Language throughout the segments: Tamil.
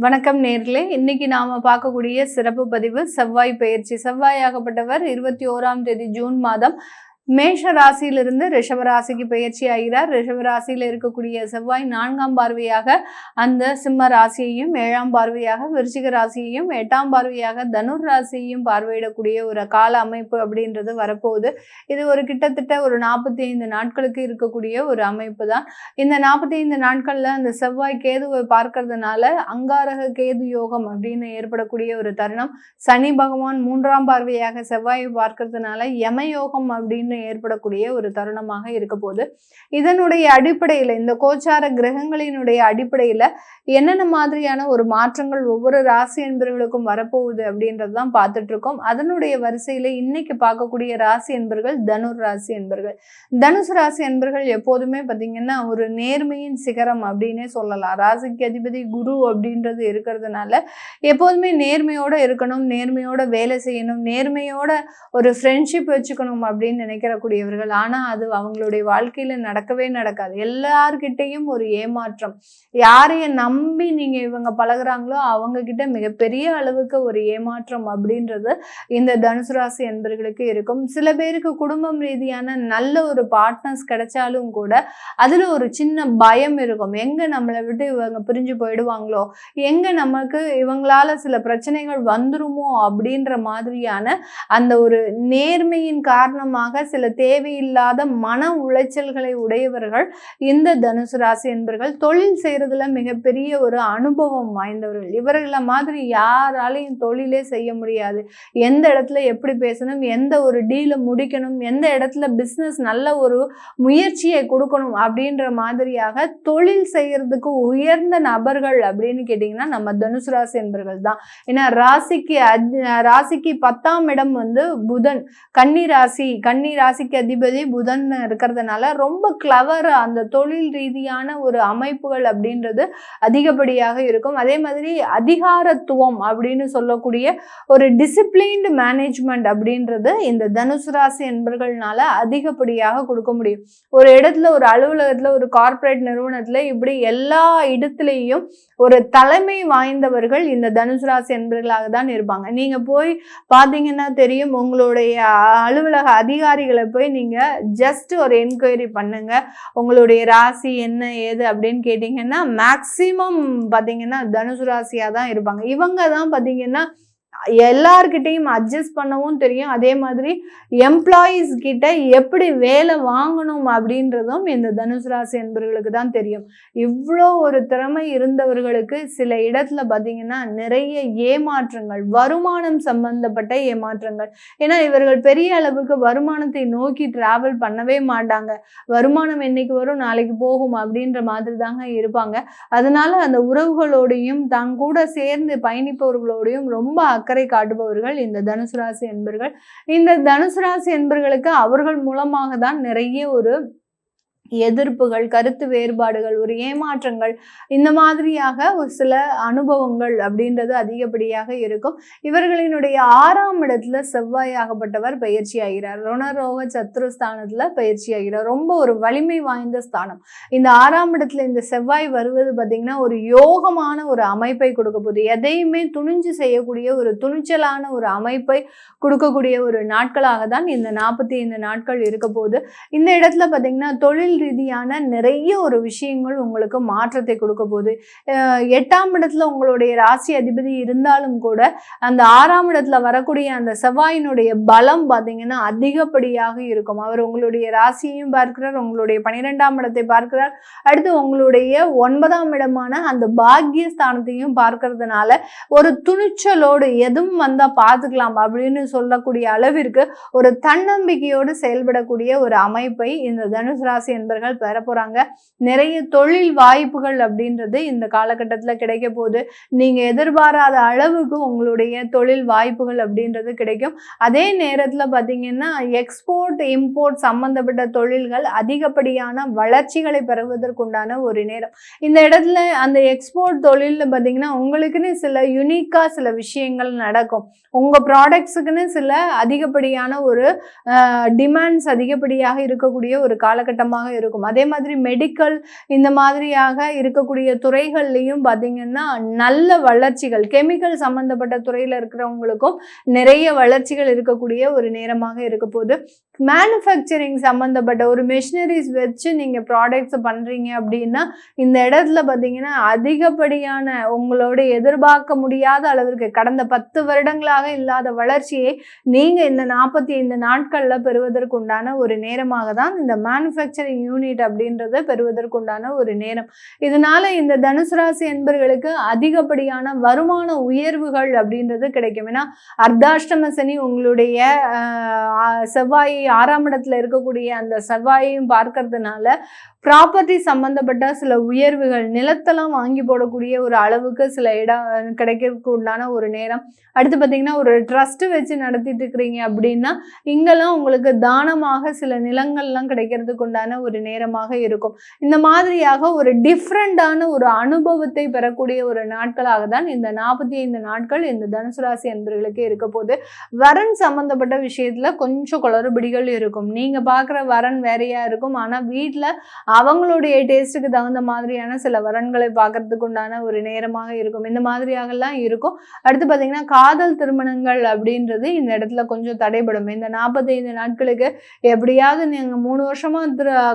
வணக்கம் நேர்களே. இன்னைக்கு நாம பார்க்கக்கூடிய சிறப்பு பதிவு செவ்வாய் பெயர்ச்சி. செவ்வாயாகப்பட்டவர் 21ஆம் தேதி ஜூன் மாதம் மேஷ ராசியிலிருந்து ரிஷப ராசிக்கு பயிற்சி ஆகிறார். ரிஷப ராசியில இருக்கக்கூடிய செவ்வாய் 4ஆம் பார்வையாக அந்த சிம்ம ராசியையும், 7ஆம் பார்வையாக விருச்சிக ராசியையும், 8ஆம் பார்வையாக தனுர் ராசியையும் பார்வையிடக்கூடிய ஒரு கால அமைப்பு அப்படின்றது வரப்போகுது. இது ஒரு கிட்டத்தட்ட ஒரு 45 நாட்களுக்கு இருக்கக்கூடிய ஒரு அமைப்பு தான். இந்த 45 நாட்கள்ல அந்த செவ்வாய் கேதுவை பார்க்கறதுனால அங்காரக கேது யோகம் அப்படின்னு ஏற்படக்கூடிய ஒரு தருணம். சனி பகவான் 3ஆம் பார்வையாக செவ்வாயை பார்க்கறதுனால யமயோகம் அப்படின்னு ஏற்படக்கூடிய ஒரு தருணமாக இருக்க போது. இதனுடைய அடிப்படையில இந்த கோச்சார கிரகங்களினுடைய அடிப்படையில என்னென்ன மாதிரியான ஒரு மாற்றங்கள் ஒவ்வொரு ராசி என்பர்களுக்கும் வரப்போகுது அப்படின்றதுதான் பார்த்துட்டு இருக்கோம். அதனுடைய வரிசையில இன்னைக்கு பார்க்கக்கூடிய ராசி என்பர்கள் தனுர் ராசி என்பர்கள். தனுசு ராசி என்பர்கள் எப்போதுமே பார்த்தீங்கன்னா ஒரு நேர்மையின் சிகரம் அப்படின்னே சொல்லலாம். ராசிக்கு அதிபதி குரு அப்படின்றது இருக்கிறதுனால எப்போதுமே நேர்மையோட இருக்கணும், நேர்மையோட வேலை செய்யணும், நேர்மையோட ஒரு ஃப்ரெண்ட்ஷிப் வச்சுக்கணும் அப்படின்னு நினைக்கிறக்கூடியவர்கள். ஆனா அது அவங்களுடைய வாழ்க்கையில நடக்கவே நடக்காது. எல்லார்கிட்டையும் ஒரு ஏமாற்றம். யாரைய நம்பி நீங்க இவங்க பழகுறாங்களோ அவங்க கிட்ட மிகப்பெரிய அளவுக்கு ஒரு ஏமாற்றம் அப்படின்றது இந்த தனுசு ராசி என்பர்களுக்கு இருக்கும். சில பேருக்கு குடும்பம் ரீதியான நல்ல ஒரு பார்ட்னர்ஸ் கிடைச்சாலும் கூட அதுல ஒரு சின்ன பயம் இருக்கும். எங்க நம்மளை விட்டு இவங்க பிரிஞ்சு போயிடுவாங்களோ, எங்க நமக்கு இவங்களால சில பிரச்சனைகள் வந்துருமோ அப்படின்ற மாதிரியான அந்த ஒரு நேர்மையின் காரணமாக சில தேவையில்லாத மன உளைச்சல்களை உடையவர்கள் இந்த தனுசு ராசி என்பர்கள். தொழில் செய்யறதுல மிகப்பெரிய ஒரு அனுபவம் வாய்ந்தவர்கள். இவர்களை மாதிரி யாராலையும் தொழிலே செய்ய முடியாது. எந்த இடத்துல எப்படி பேசணும், எந்த ஒரு டீலை முடிக்கணும், எந்த இடத்துல பிசினஸ் நல்ல ஒரு முயற்சியை கொடுக்கணும் அப்படின்ற மாதிரியாக தொழில் செய்யறதுக்கு உயர்ந்த நபர்கள் அப்படின்னு கேட்டீங்கன்னா நம்ம தனுசு ராசி என்பர்கள் தான். ஏன்னா ராசிக்கு 10ஆம் இடம் புதன். கன்னி ராசிக்கு அதிபதி புதன் இருக்கிறதுனால ரொம்ப கிளவரா அந்த தொழில் ரீதியான ஒரு அமைப்புகள் அப்படின்றது அதிகப்படியாக இருக்கும். அதே மாதிரி அதிகாரத்துவம் அப்படின்னு சொல்லக்கூடிய ஒரு டிசிப்ளின்டு மேனேஜ்மெண்ட் அப்படின்றது இந்த தனுசு ராசி என்பர்கள்னால அதிகப்படியாக கொடுக்க முடியும். ஒரு இடத்துல, ஒரு அலுவலகத்துல, ஒரு கார்ப்பரேட் நிறுவனத்துல, இப்படி எல்லா இடத்துலையும் ஒரு தலைமை வாய்ந்தவர்கள் இந்த தனுசு ராசி என்பர்களாக தான் இருப்பாங்க. நீங்க போய் பார்த்தீங்கன்னா தெரியும், உங்களுடைய அலுவலக அதிகாரிகளை போய் நீங்க ஜஸ்ட் ஒரு என்கொயரி பண்ணுங்க, உங்களுடைய ராசி என்ன ஏது அப்படின்னு கேட்டீங்கன்னா மேக்சிமம் பார்த்தீங்கன்னா தனுசு ராசியா தான் இருப்பாங்க. இவங்க தான் பார்த்தீங்கன்னா எல்லார்கிட்டையும் அட்ஜஸ்ட் பண்ணவும் தெரியும். அதே மாதிரி எம்ப்ளாயீஸ் கிட்ட எப்படி வேலை வாங்கணும் அப்படின்றதும் இந்த தனுசு ராசி என்பவர்களுக்கு தான் தெரியும். இவ்வளோ ஒரு திறமை இருந்தவர்களுக்கு சில இடத்துல பார்த்தீங்கன்னா நிறைய ஏமாற்றங்கள், வருமானம் சம்பந்தப்பட்ட ஏமாற்றங்கள். ஏன்னா இவர்கள் பெரிய அளவுக்கு வருமானத்தை நோக்கி டிராவல் பண்ணவே மாட்டாங்க. வருமானம் என்னைக்கு வரும் நாளைக்கு போகும் அப்படின்ற மாதிரி தாங்க இருப்பாங்க. அதனால அந்த உறவுகளோடையும் தான் கூட சேர்ந்து பயணிப்பவர்களோடையும் ரொம்ப அக்கறை காட்டுபவர்கள் இந்த தனுசு ராசி என்பர்கள். இந்த தனுசு ராசி என்பர்களுக்கு அவர்கள் மூலமாக தான் நிறைய ஒரு எதிர்ப்புகள், கருத்து வேறுபாடுகள், ஒரு ஏமாற்றங்கள், இந்த மாதிரியாக ஒரு சில அனுபவங்கள் அப்படின்றது அதிகப்படியாக இருக்கும். இவர்களினுடைய 6ஆம் இடத்துல செவ்வாயாகப்பட்டவர் பயிற்சி ஆகிறார். ருணரோக சத்ருஸ்தானத்துல பயிற்சி ஆகிறார். ரொம்ப ஒரு வலிமை வாய்ந்த ஸ்தானம். இந்த 6ஆம் இடத்துல இந்த செவ்வாய் வருவது பார்த்தீங்கன்னா ஒரு யோகமான ஒரு அமைப்பை கொடுக்க போகுது. எதையுமே துணிஞ்சு செய்யக்கூடிய ஒரு துணிச்சலான ஒரு அமைப்பை கொடுக்கக்கூடிய ஒரு நாட்களாக தான் இந்த 45 நாட்கள் இருக்க போகுது. இந்த இடத்துல பார்த்தீங்கன்னா தொழில் ரீதியான நிறைய ஒரு விஷயங்கள் உங்களுக்கு மாற்றத்தை கொடுக்க போகுது. 8ஆம் இடத்துல உங்களுடைய ராசி அதிபதி இருந்தாலும் கூட அந்த 6ஆம் இடத்துல வரக்கூடிய அந்த செவ்வாயினுடைய பலம் பார்த்தீங்கன்னா அதிகப்படியாக இருக்கும். அவர் உங்களுடைய ராசியையும் பார்க்கிறார், உங்களுடைய 12ஆம் இடத்தை பார்க்கிறார், அடுத்து உங்களுடைய 9ஆம் இடமான அந்த பாக்கிய ஸ்தானத்தையும் பார்க்கறதுனால ஒரு துணிச்சலோடு எதுவும் வந்தா பார்த்துக்கலாம் அப்படின்னு சொல்லக்கூடிய அளவிற்கு ஒரு தன்னம்பிக்கையோடு செயல்படக்கூடிய ஒரு அமைப்பை இந்த தனுசு ராசி என்பர்கள் பெற போறாங்க. நிறைய தொழில் வாய்ப்புகள் அப்படின்றது இந்த காலகட்டத்தில் கிடைக்க போகுது. நீங்க எதிர்பாராத அளவுக்கு உங்களுடைய தொழில் வாய்ப்புகள் அப்படின்றது கிடைக்கும். அதே நேரத்துல பாத்தீங்கன்னா எக்ஸ்போர்ட் இம்போர்ட் சம்பந்தப்பட்ட தொழில்கள் அதிகப்படியான வளர்ச்சிகளை பெறுவதற்குண்டான ஒரு நேரம். இந்த இடத்துல அந்த எக்ஸ்போர்ட் தொழில்ல பாத்தீங்கன்னா உங்களுக்குன்னு சில யுனிக்கா சில விஷயங்கள் நடக்கும். உங்க ப்ராடக்ட்ஸுக்குன்னு சில அதிகப்படியான ஒரு டிமாண்ட்ஸ் அதிகப்படியாக இருக்கக்கூடிய ஒரு காலகட்டமாக இருக்கும். அதே மாதிரி மெடிக்கல் இந்த மாதிரியாக இருக்கக்கூடிய துறைகள்லையும் பார்த்தீங்கன்னா நல்ல வளர்ச்சிகள், கெமிக்கல் சம்பந்தப்பட்ட துறையில் இருக்கிறவங்களுக்கும் நிறைய வளர்ச்சிகள் இருக்கக்கூடிய ஒரு நேரமாக இருக்க போகுது. மேனுஃபேக்சரிங் சம்மந்தப்பட்ட ஒரு மிஷினரிஸ் வச்சு நீங்கள் ப்ராடக்ட்ஸ் பண்ணுறீங்க அப்படின்னா இந்த இடத்துல பார்த்தீங்கன்னா அதிகப்படியான உங்களோட எதிர்பார்க்க முடியாத அளவிற்கு கடந்த 10 வருடங்களாக இல்லாத வளர்ச்சியை நீங்கள் இந்த 45 நாட்களில் பெறுவதற்குண்டான ஒரு நேரமாக தான் இந்த மேனுஃபேக்சரிங் யூனிட் அப்படின்றத பெறுவதற்குண்டான ஒரு நேரம். இதனால இந்த தனுசு ராசி என்பவர்களுக்கு அதிகப்படியான வருமான உயர்வுகள் அப்படின்றது கிடைக்கும். ஏன்னா அர்த்தாஷ்டம சனி உங்களுடைய செவ்வாய் 6ஆம் இடத்துல இருக்கக்கூடிய அந்த செவ்வாயையும் பார்க்கறதுனால ப்ராப்பர்ட்டி சம்பந்தப்பட்ட சில உயர்வுகள், நிலத்தெல்லாம் வாங்கி போடக்கூடிய ஒரு அளவுக்கு சில இடம் கிடைக்கிறதுக்கு உண்டான ஒரு நேரம். அடுத்து பார்த்தீங்கன்னா ஒரு ட்ரஸ்ட் வச்சு நடத்திட்டு இருக்கிறீங்க அப்படின்னா இங்கெல்லாம் உங்களுக்கு தானமாக சில நிலங்கள்லாம் கிடைக்கிறதுக்கு உண்டான ஒரு நேரமாக இருக்கும். இந்த மாதிரியாக ஒரு டிஃப்ரெண்டான ஒரு அனுபவத்தை பெறக்கூடிய ஒரு நாட்களாக தான் இந்த 45 நாட்கள் இந்த தனுசு ராசி என்பவர்களுக்கு இருக்க போது. வரன் சம்பந்தப்பட்ட விஷயத்துல கொஞ்சம் குளறுபடிகள் இருக்கும். நீங்க பார்க்குற வரன் வேறையா இருக்கும். ஆனால் வீட்டில் அவங்களுடைய டேஸ்ட்டுக்கு தகுந்த மாதிரியான சில வரன்களை பார்க்கறதுக்கு உண்டான ஒரு நேரமாக இருக்கும். இந்த மாதிரியாகலாம் இருக்கும். அடுத்து பார்த்தீங்கன்னா காதல் திருமணங்கள் அப்படின்றது இந்த இடத்துல கொஞ்சம் தடைபடும். இந்த 45 நாட்களுக்கு எப்படியாவது நீங்கள் 3 வருஷமா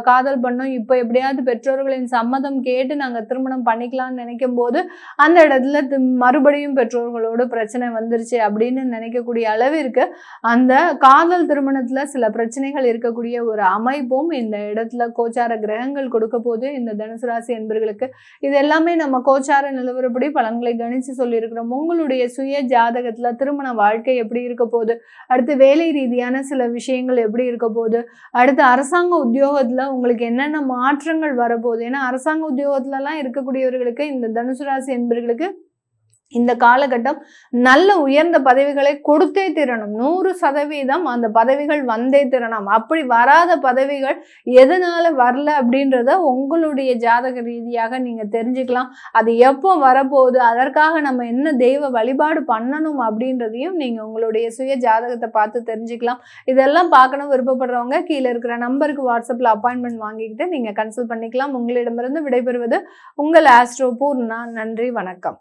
காதல் பண்ணோம், இப்போ எப்படியாவது பெற்றோர்களின் சம்மதம் கேட்டு நாங்கள் திருமணம் பண்ணிக்கலாம்னு நினைக்கும் போது அந்த இடத்துல மறுபடியும் பெற்றோர்களோடு பிரச்சனை வந்துருச்சு அப்படின்னு நினைக்கக்கூடிய அளவிற்கு அந்த காதல் திருமணத்துல சில பிரச்சனைகள் இருக்கக்கூடிய ஒரு அமைப்பும் இந்த இடத்துல கோச்சார கிரகங்கள் கொடுக்க போது இந்த தனுசு ராசி என்பவர்களுக்கு. இது எல்லாமே நம்ம கோச்சார நிலவரப்படி பலன்களை கணிச்சு சொல்லியிருக்கிறோம். உங்களுடைய சுய ஜாதகத்துல திருமண வாழ்க்கை எப்படி இருக்க போகுது, அடுத்து வேலை ரீதியான சில விஷயங்கள் எப்படி இருக்க போகுது, அடுத்து அரசாங்க உத்தியோகத்துல உங்களுக்கு என்னென்ன மாற்றங்கள் வரப்போகுது. ஏன்னா அரசாங்க உத்தியோகத்துலலாம் இருக்கக்கூடியவர்களுக்கு இந்த தனுசு ராசி என்பவர்களுக்கு இந்த காலகட்டம் நல்ல உயர்ந்த பதவிகளை கொடுத்தே தீரணும். 100% அந்த பதவிகள் வந்தே தீரணும். அப்படி வராத பதவிகள் எதனால வரல அப்படின்றத உங்களுடைய ஜாதக ரீதியாக நீங்க தெரிஞ்சுக்கலாம். அது எப்போ வரப்போகுது, அதற்காக நம்ம என்ன தெய்வ வழிபாடு பண்ணணும் அப்படின்றதையும் நீங்க உங்களுடைய சுய ஜாதகத்தை பார்த்து தெரிஞ்சுக்கலாம். இதெல்லாம் பார்க்கணும் விருப்பப்படுறவங்க கீழே இருக்கிற நம்பருக்கு வாட்ஸ்அப்ல அப்பாயின்மெண்ட் வாங்கிக்கிட்டு நீங்க கன்சல்ட் பண்ணிக்கலாம். உங்களிடமிருந்து விடைபெறுவது உங்கள் ஆஸ்ட்ரோ பூர்ணா. நன்றி, வணக்கம்.